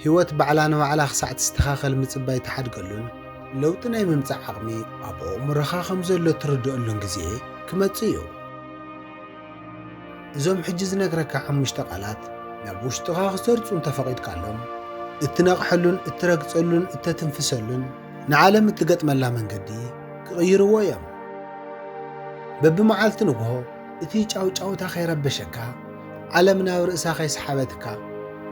ህይወት ባዕላን ባዕላ ክሳዕ ትስተኻኸል ምጽባይ ተሓድገሉን ለውጢ ናይ ምምጻእ ዓቕሚ ኣብ ኣእምሮኻ ከም ዘሎ ትርድአሉን ግዜ ክመጽእ እዩ። እዞም ሕጂ ዝነግረካ 5 ቃላት ናብ ውሽጥኻ ክሰርጹን ተፈቒድካሎም እትነቕሐሉን እትረግጸሉን እተትንፍሰሉን ንዓለም እትገጥመላ መንገዲ ክቕይርዎ እዮም። በብመዓልቲ ንግሆ እቲ ጫውጫውታ ከይረበሸካ ዓለም ናብ ርእሳ ከይሰሓበትካ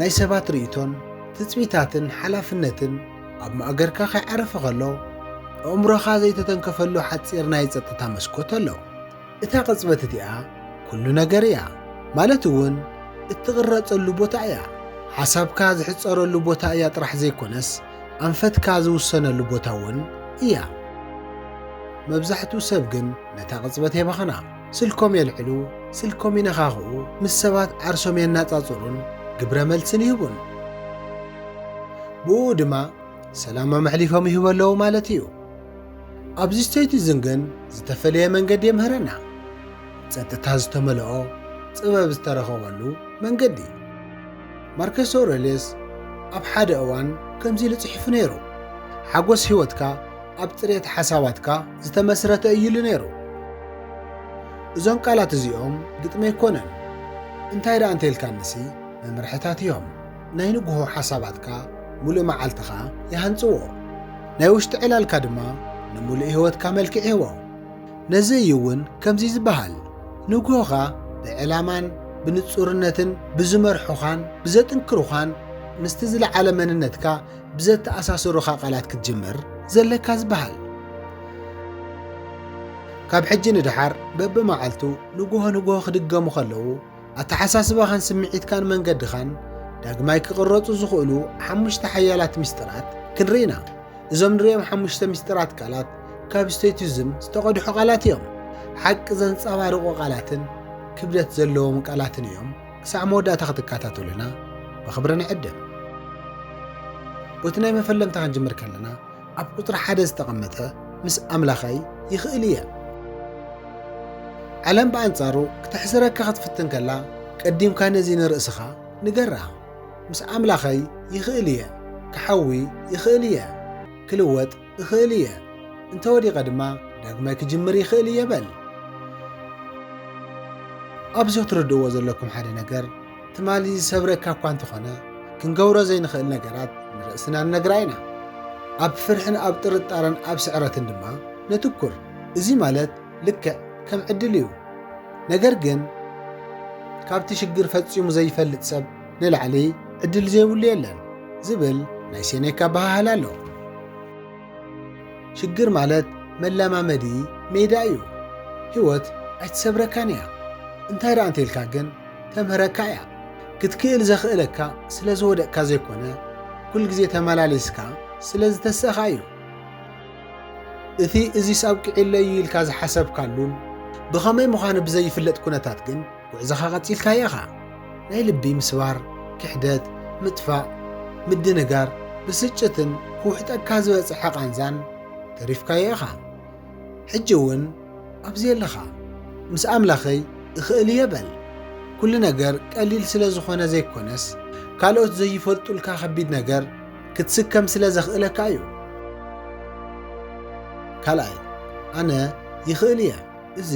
ናይ ሰባት ርእቶን ትጽቢታትን ሓላፍነትን ኣብ ማእገርካ ከይዓረፈ ከሎ ኣእምሮኻ ዘይተተንከፈሉ ሓፂር ናይ ጸጥታ መስኮት ኣሎ። እታ ቅጽበት እቲኣ ኩሉ ነገር እያ ማለት እውን እትቕረጸሉ ቦታ እያ። ሓሳብካ ዝሕፀረሉ ቦታ እያ ጥራሕ ዘይኮነስ ኣንፈትካ ዝውሰነሉ ቦታ እውን እያ። መብዛሕትኡ ሰብ ግን ነታ ቅጽበት የበኸና። ስልኮም የልዕሉ፣ ስልኮም ይነኻኽኡ፣ ምስ ሰባት ዓርሶም የናጻጽሩን ግብረ መልስን ይህቡን። ብኡ ድማ ሰላም ኣመሕሊፎም ይህቡ ኣለዉ ማለት እዩ። ኣብዚ ስቴቲዝም ግን ዝተፈለየ መንገዲ የምህረና። ጸጥታ ዝተመልኦ ጥበብ ዝተረኸበሉ መንገዲ። ማርከስ ኣውሬልየስ ኣብ ሓደ እዋን ከምዚ ኢሉ ጽሒፉ ነይሩ። ሓጎስ ህይወትካ ኣብ ጥሬት ሓሳባትካ ዝተመስረተ እዩ ኢሉ ነይሩ። እዞም ቃላት እዚኦም ግጥሚ ኣይኮነን። እንታይ ደኣ እንተኢልካ ንሲ መምርሕታት እዮም። ናይ ንግሆ ሓሳባትካ ሙሉእ መዓልትኻ ይሃንጽዎ። ናይ ውሽጢ ዕላልካ ድማ ንሙሉእ ህይወትካ መልክዕ ይህቦ። ነዚ እዩ እውን ከምዚ ዝበሃል ንግሆኻ ብዕላማን ብንጹርነትን ብዝመርሑኻን ብዘጥንክሩኻን ምስቲ ዝለዓለ መንነትካ ብዘተኣሳስሩኻ ቃላት ክትጅምር ዘለካ ዝበሃል። ካብ ሕጂ ንድሓር በብመዓልቱ ንግሆ ክድገሙ ከለዉ ኣተሓሳስባኻን ስምዒትካን መንገድኻን ዳግማይ ክቕረጹ ዝኽእሉ 5 ሓያላት ምስጢራት ክንርኢና። እዞም ንሪኦም 5 ምስጢራት ቃላት ካብ ስቴቲዝም ዝተቐድሑ ቃላት እዮም። ሓቂ ዘንጸባርቑ ቃላትን ክብደት ዘለዎም ቃላትን እዮም። ክሳዕ መወዳእታ ክትከታተሉና ብኽብሪ ንዕድም። ቦቲ ናይ መፈለምታ ክንጅምር ከለና ኣብ ቁጥሪ 1 ዝተቐመጠ ምስ ኣምላኸይ ይኽእል እየ። ዓለም ብኣንጻሩ ክትሕስረካ ክትፍትን ከላ ቀዲምካ ነዚ ንርእስኻ ንገራ። ምስ ኣምላኸይ ይኽእል እየ፣ ክሓዊ ይኽእል እየ፣ ክልወጥ ይኽእል እየ፣ እንተወዲቐ ድማ ዳግማይ ክጅምር ይኽእል እየ በል። ኣብዚ ትርድእዎ ዘለኩም ሓደ ነገር ትማሊ ዝሰብረካ እኳ እንተኾነ ክንገብሮ ዘይንኽእል ነገራት ንርእስና ንነግራ ኢና። ኣብ ፍርሕን ኣብ ጥርጣረን ኣብ ስዕረትን ድማ ነትኩር። እዚ ማለት ልክዕ ከም ዕድል እዩ። ነገር ግን ካብቲ ሽግር ፈጺሙ ዘይፈልጥ ሰብ ንላዕሊ ዕድል ዘይብሉ የለን ዝብል ናይ ሴኔካ ባህል ኣሎ። ሽግር ማለት መለማመዲ ሜዳ እዩ። ህይወት ኣይትሰብረካን እያ። እንታይ ደኣ እንተኢልካ ግን ተምህረካ እያ። ክትክእል ዘኽእለካ ስለ ዝወደቕካ ዘይኮነ ኩል ግዜ ተመላሊስካ ስለ ዝተስእኻ እዩ። እቲ እዚ ሳብቂዒለ እዩ ኢልካ ዝሓሰብካሉን ብኸመይ ምዃኑ ብዘይፍለጥ ኩነታት ግን ጉዕዞኻ ቐፂልካ ኢኻ። ናይ ልቢ ምስባር፣ ክሕደት፣ ምጥፋእ፣ ምድንጋር፣ ብስጭትን ክውሕጠካ ዝበጽሐ ቓንዛን ተሪፍካ ኢኻ። ሕጂ እውን ኣብዚ ኣለኻ። ምስ ኣምላኸይ እኽእል እየ በል። ኩሉ ነገር ቀሊል ስለ ዝኾነ ዘይኮነስ ካልኦት ዘይፈልጡልካ ኸቢድ ነገር ክትስከም ስለ ዘኽእለካ እዩ። ካልኣይ ኣነ ይኽእል እየ። እዚ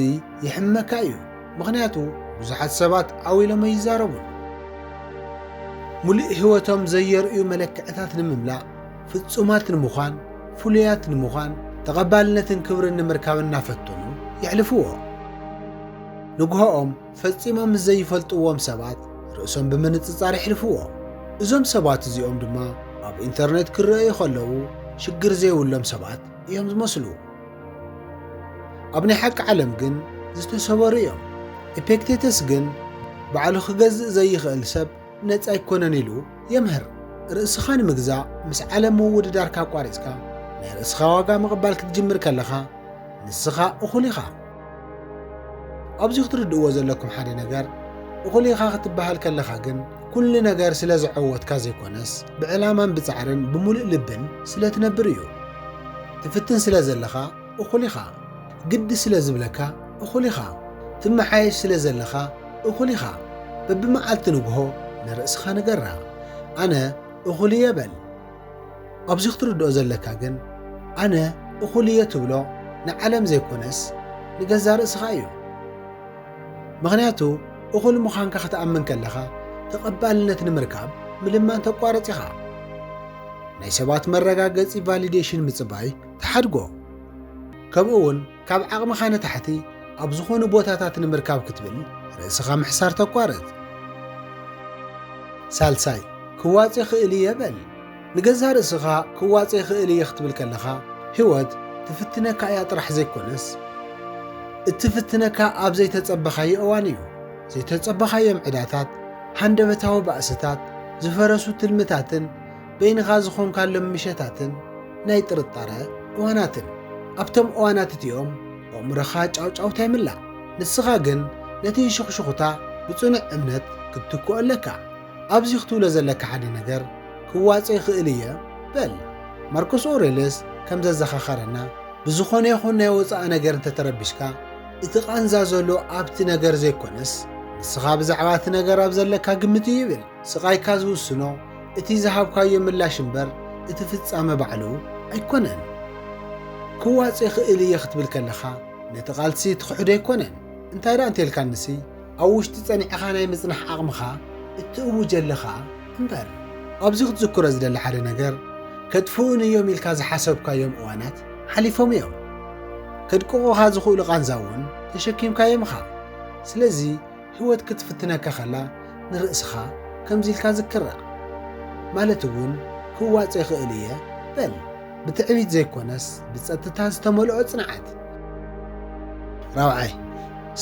ይሕመካ እዩ። ምኽንያቱ ብዙሓት ሰባት ዓዊሎም ይዛረቡን። ሙሉእ ህይወቶም ዘየርእዩ መለክዕታት ንምምላእ ፍጹማት ንምዃን ፍሉያት ንምዃን ተቐባልነትን ክብርን ንምርካብ እናፈተኑ ይሕልፍዎ። ንግሆኦም ፈጺሞም ምስ ዘይፈልጥዎም ሰባት ርእሶም ብምንጽጻር ይሕልፍዎ። እዞም ሰባት እዚኦም ድማ ኣብ ኢንተርኔት ክረአዩ ከለዉ ሽግር ዘይብሎም ሰባት እዮም ዝመስሉ። ኣብ ናይ ሓቂ ዓለም ግን ዝተሰበሩ እዮም። ኤፒክቴተስ ግን ባዕሉ ክገዝእ ዘይኽእል ሰብ ነፃ ኣይኮነን ኢሉ የምህር። ርእስኻ ንምግዛእ ምስ ዓለም ምውድዳርካ ቋሪጽካ ናይ ርእስኻ ዋጋ ምቕባል ክትጅምር ከለኻ ንስኻ እኹል ኢኻ። ኣብዚ ክትርድእዎ ዘለኩም ሓደ ነገር እኹል ኢኻ ክትበሃል ከለኻ ግን ኩሉ ነገር ስለ ዝዓወትካ ዘይኮነስ ብዕላማን ብጻዕርን ብምሉእ ልብን ስለ ትነብር እዩ። ትፍትን ስለ ዘለኻ እኹል ኢኻ። ግዲ ስለ ዝብለካ እኹል ኢኻ። ትመሓየሽ ስለ ዘለኻ እኹል ኢኻ። በብመዓልቲ ንግሆ ንርእስኻ ንገራ። ኣነ እኹል እየ በል። ኣብዚ ክትርድኦ ዘለካ ግን ኣነ እኹል እየ ትብሎ ንዓለም ዘይኮነስ ንገዛ ርእስኻ እዩ። ምኽንያቱ እኹል ምዃንካ ክትኣምን ከለኻ ተቐባልነት ንምርካብ ምልማን ተቋረጽ ኢኻ። ናይ ሰባት መረጋገጺ ቫሊዴሽን ምጽባይ ተሓድጎ። ከምኡ እውን ካብ ዓቕምኻ ንታሕቲ ኣብ ዝኾኑ ቦታታት ንምርካብ ክትብል ርእስኻ ምሕሳር ተቋረጽ። ሳልሳይ ክዋጽ ይኽእል እየ በል። ንገዛ ርእስኻ ክዋጽ ይኽእል እየ ክትብል ከለኻ ህይወት ትፍትነካ እያ ጥራሕ ዘይኮነስ እትፍትነካ ኣብ ዘይተጸበኻዮ እዋን እዩ። ዘይተጸበኻዮም ዕዳታት፣ ሃንደበታዊ ባእስታት፣ ዝፈረሱ ትልምታትን በይንኻ ዝኾንካሎም ምሸታትን ናይ ጥርጣረ እዋናትን። ኣብቶም እዋናት እቲኦም ኣእምሮኻ ጫውጫውታ ይምላእ። ንስኻ ግን ነቲ ሽኽሽኽታ ብጽኑዕ እምነት ክትትክኦ ኣለካ። ኣብዚ ክትብሎ ዘለካ ሓደ ነገር ክዋጽ ይኽእል እየ በል። ማርኮስ ኦሬልየስ ከም ዘዘኻኸረና ብዝኾነ ይኹን ናይ ወፃኢ ነገር እንተተረቢሽካ እቲ ቃንዛ ዘሎ ኣብቲ ነገር ዘይኮነስ ንስኻ ብዛዕባ እቲ ነገር ኣብ ዘለካ ግምት እዩ ይብል። ስቓይካ ዝውስኖ እቲ ዝሃብካዮ ምላሽ እምበር እቲ ፍጻመ ባዕሉ ኣይኮነን። ክዋጽ ይኽእል እየ ክትብል ከለኻ ነቲ ቓልሲ ትኽሕዶ ኣይኮነን። እንታይ ደኣ እንተልካ ንሲ ኣብ ውሽጢ ጸኒዕኻ ናይ ምጽናሕ ዓቕምኻ እትእውጅ ኣለኻ እምበር። ኣብዚ ክትዝክሮ ዝደሊ ሓደ ነገር ከጥፍኡን እዮም ኢልካ ዝሓሰብካዮም እዋናት ሓሊፎም እዮም። ከድቅቑኻ ዝኽእሉ ቃንዛ እውን ተሸኪምካዮም ኢኻ። ስለዚ ህይወት ክትፍትነካ ኸላ ንርእስኻ ከምዚ ኢልካ ዝክራ ማለት እውን ክዋጽ ይኽእል እየ በል። ብትዕቢት ዘይኮነስ ብጸጥታ ዝተመልኦ ጽንዓት። ራብዓይ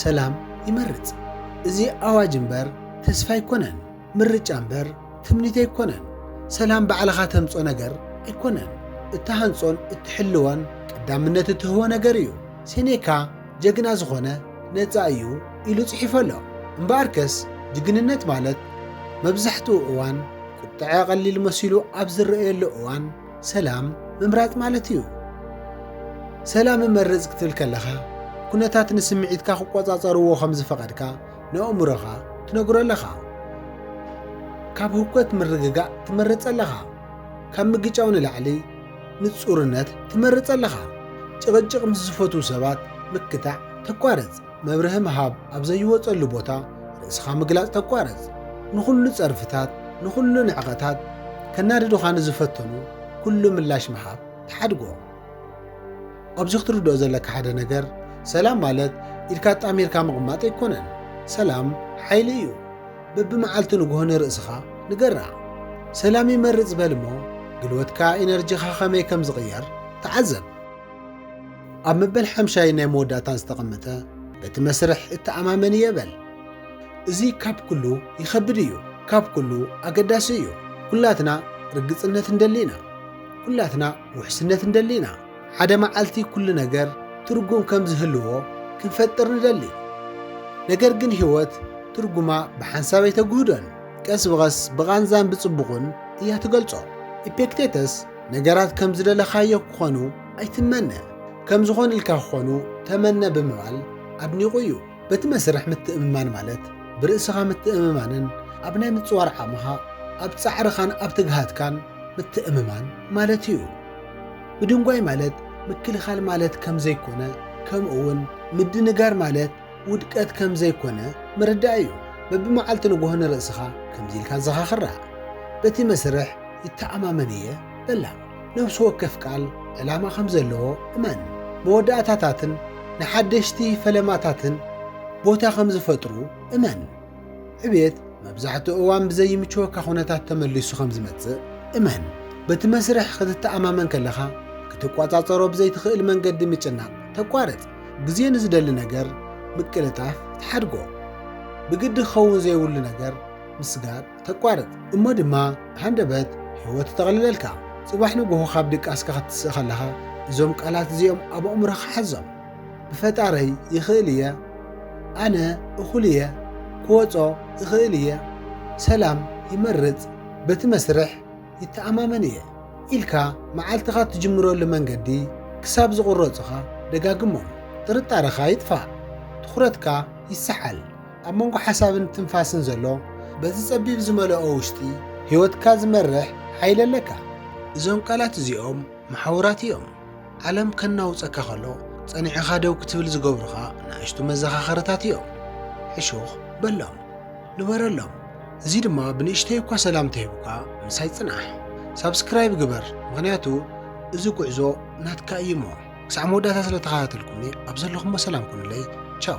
ሰላም ይመርጽ። እዚ ኣዋጅ እምበር ተስፋ ኣይኮነን። ምርጫ እምበር ትምኒት ኣይኮነን። ሰላም ባዕልኻ ተምጾ ነገር ኣይኮነን። እትሃንጾን እትሕልወን ቀዳምነት እትህቦ ነገር እዩ። ሴኔካ ጀግና ዝኾነ ነፃ እዩ ኢሉ ጽሒፉ ኣሎ። እምበኣርከስ ጅግንነት ማለት መብዛሕትኡ እዋን ቁጥዐ ቀሊል መሲሉ ኣብ ዝረአየሉ እዋን ሰላም ምምራጽ ማለት እዩ። ሰላም እመርጽ ክትብል ከለኻ ኩነታት ንስምዒትካ ክቆጻጸርዎ ከም ዝፈቐድካ ንኣእምሮኻ ትነግሮ ኣለኻ። ካብ ህውከት ምርግጋእ ትመርጽ ኣለኻ። ካብ ምግጫው ንላዕሊ ንጹርነት ትመርጽ ኣለኻ። ጭቕጭቕ ምስ ዝፈትዉ ሰባት ምክታዕ ተቋረጽ። መብርህ ምሃብ ኣብ ዘይወጸሉ ቦታ ርእስኻ ምግላጽ ተቋረጽ። ንኹሉ ጸርፍታት፣ ንኹሉ ንዕቐታት ከናድዱኻ ንዝፈተኑ ኩሉ ምላሽ ምሃብ ተሓድጎ። ኣብዚ ክትርድኦ ዘለካ ሓደ ነገር ሰላም ማለት ኢድካ ጣሚርካ ምቕማጥ ኣይኮነን። ሰላም ሓይሊ እዩ። በብመዓልቲ ንግሆ ንርእስኻ ንገራዕ። ሰላም ይመርጽ በል እሞ ግልወትካ ኢነርጂኻ ኸመይ ከም ዝቕየር ተዓዘብ። ኣብ መበል ሓምሻይ ናይ መወዳእታን ዝተቐመጠ በቲ መስርሕ እተኣማመን እየ በል። እዚ ካብ ኩሉ ይኸብድ እዩ። ካብ ኩሉ ኣገዳሲ እዩ። ኩላትና ርግጽነት እንደሊና። ኩላትና ውሕስነት እንደሊና። ሓደ መዓልቲ ኩሉ ነገር ትርጉም ከም ዝህልዎ ክንፈጥር ንደሊ። ነገር ግን ህይወት ትርጉማ ብሓንሳብ ኣይተግህዶን። ቀስ ብቐስ ብቓንዛን ብጽቡቕን እያ ትገልጾ። ኢፔክቴተስ ነገራት ከም ዝደለኻዮ ክኾኑ ኣይትመነ፣ ከም ዝኾን ኢልካ ክኾኑ ተመነ ብምባል ኣድኒቑ እዩ። በቲ መስርሕ ምትእምማን ማለት ብርእስኻ ምትእምማንን ኣብ ናይ ምጽዋር ዓቕምኻ ኣብ ጻዕርኻን ኣብ ትግሃትካን ምትእምማን ማለት እዩ። ብድንጓይ ማለት ምክልኻል ማለት ከም ዘይኮነ ከምኡ እውን ምድንጋር ማለት ውድቀት ከም ዘይኮነ ምርዳእ እዩ። በብመዓልቲ ንግሆ ንርእስኻ ከምዚ ኢልካ ዘኻኽራ በቲ መስርሕ ይተኣማመን እየ በላ። ነፍሲ ወከፍ ቃል ዕላማ ከም ዘለዎ እመን። መወዳእታታትን ንሓደሽቲ ፈለማታትን ቦታ ከም ዝፈጥሩ እመን። ዕብየት መብዛሕትኡ እዋን ብዘይምችወካ ኩነታት ተመሊሱ ከም ዝመጽእ እመን። በቲ መስርሕ ክትተኣማመን ከለኻ ክትቋጻጸሮ ብዘይትኽእል መንገዲ ምጭናቕ ተቋረጽ። ግዜ ንዝደሊ ነገር ምቅልጣፍ ተሓድጎ። ብግዲ ክኸውን ዘይብሉ ነገር ምስጋር ተቋረጽ። እሞ ድማ ሃንደበት ህይወት ተቐልለልካ። ጽባሕ ንግሆ ካብ ድቃስካ ክትስእ ከለኻ እዞም ቃላት እዚኦም ኣብ ኣእምሮኻ ሓዞም። ብፈጣረይ ይኽእል እየ፣ ኣነ እኹል እየ፣ ክወጾ ይኽእል እየ፣ ሰላም ይመርጽ፣ በቲ መስርሕ ይተኣማመን እየ ኢልካ መዓልትኻ ትጅምረሉ መንገዲ ክሳብ ዝቑረጹኻ ደጋግሞም። ጥርጣረኻ ይጥፋእ፣ ትኹረትካ ይሰሓል። ኣብ መንጎ ሓሳብን ትንፋስን ዘሎ በዚ ጸቢብ ዝመልኦ ውሽጢ ህይወትካ ዝመርሕ ሓይሊ ኣለካ። እዞም ቃላት እዚኦም መሓውራት እዮም። ዓለም ከናውፀካ ከሎ ጸኒዕኻ ደው ክትብል ዝገብሩኻ ንኣሽቱ መዘኻኸርታት እዮም። ሕሹኽ በሎም ንበረሎም። እዚ ድማ ብንእሽተይ እኳ ሰላም ተሂቡካ ምሳይ ጽናሕ። ሳብስክራይብ ግበር፣ ምኽንያቱ እዚ ጉዕዞ ናትካ እዩ እሞ። ክሳብ መወዳእታ ስለ ተኸታተልኩኒ ኣብ ዘለኹም ሰላም ኩኑለይ ቻው።